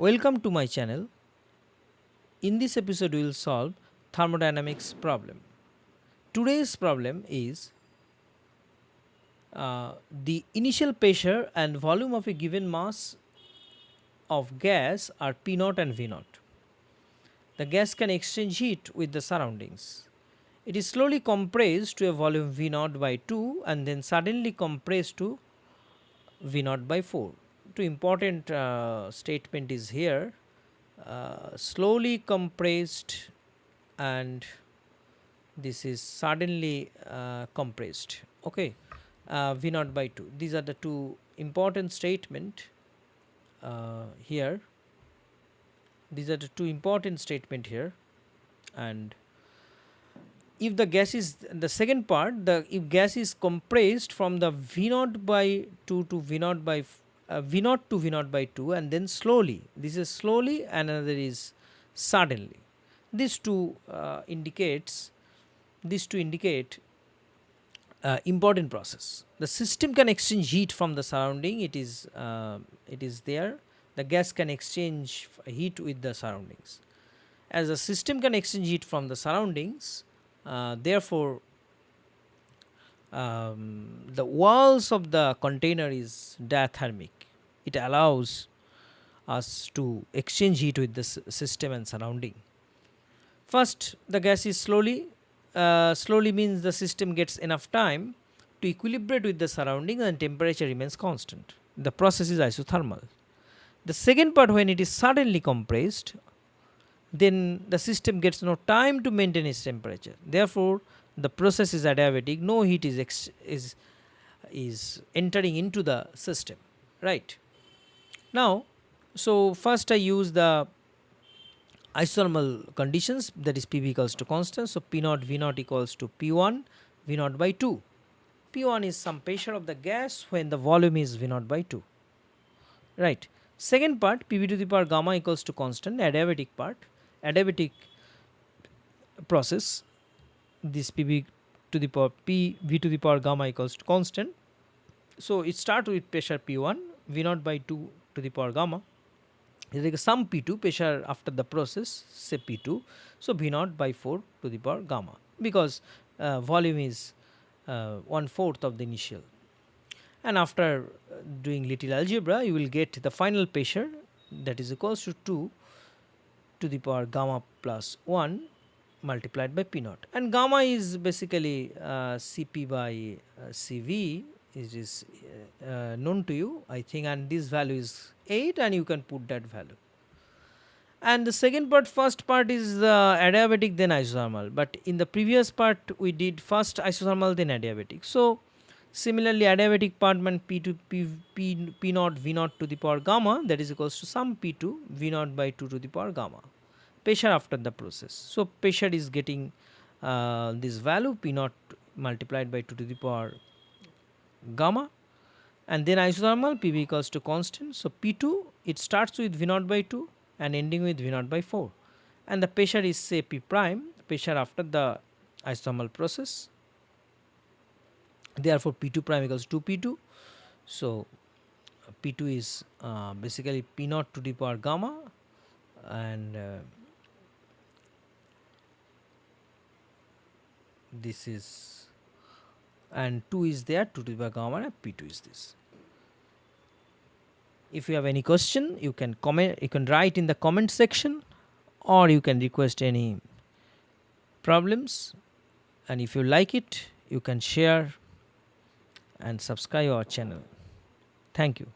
Welcome to my channel. In this episode we will solve thermodynamics problem. Today's problem is the initial pressure and volume of a given mass of gas are P naught and V naught. The gas can exchange heat with the surroundings. It is slowly compressed to a volume V naught by 2 and then suddenly compressed to V naught by 4. Two important statement is here. Slowly compressed and this is suddenly compressed. Okay, V naught by 2. These are the two important statement here. These are the two important statement here. And if the gas is the second part, the if gas is compressed from the V naught by 2 to V naught by V naught to V naught by 2 and then slowly, this is slowly and another is suddenly. These two indicates these two indicate important process. The system can exchange heat from the surrounding. It is there. The gas can exchange heat with the surroundings. As the system can exchange heat from the surroundings, therefore the walls of the container is diathermic. It allows us to exchange heat with the system and surrounding. First, the gas is slowly means the system gets enough time to equilibrate with the surrounding and temperature remains constant. The process is isothermal. The second part, when it is suddenly compressed, then the system gets no time to maintain its temperature. Therefore, the process is adiabatic. No heat is entering into the system. Right now, so first I use the isothermal conditions, that is Pv equals to constant. So P naught V naught equals to P1 V naught by 2. P1 is some pressure of the gas when the volume is V naught by 2. Right. Second part, Pv to the power gamma equals to constant, adiabatic part. Adiabatic process, this Pv to the power Pv to the power gamma equals to constant. So it starts with pressure P1 V naught by 2 to the power gamma. There is some P2 pressure after the process, say P2. So V naught by 4 to the power gamma, because volume is 1/4 of the initial. And after doing little algebra, you will get the final pressure, that is equals to 2 to the power gamma plus 1 multiplied by P naught. And gamma is basically Cp by Cv. It is known to you, I think, and this value is 8 and you can put that value. And the second part, first part is adiabatic then isothermal, but in the previous part we did first isothermal then adiabatic. So similarly, adiabatic part meant P naught V naught to the power gamma, that is equals to some P2 V naught by 2 to the power gamma, pressure after the process. So pressure is getting this value P naught multiplied by 2 to the power gamma, and then isothermal Pv equals to constant. So P2, it starts with V naught by 2 and ending with V naught by 4, and the pressure is say P prime, pressure after the isothermal process. Therefore P2 prime equals 2 P2. So P2 is basically P naught to the power gamma, and this is, and 2 is there, 2 to the power gamma, and P2 is this. If you have any question, you can comment, you can write in the comment section, or you can request any problems, and if you like it, you can share and subscribe our channel. Thank you.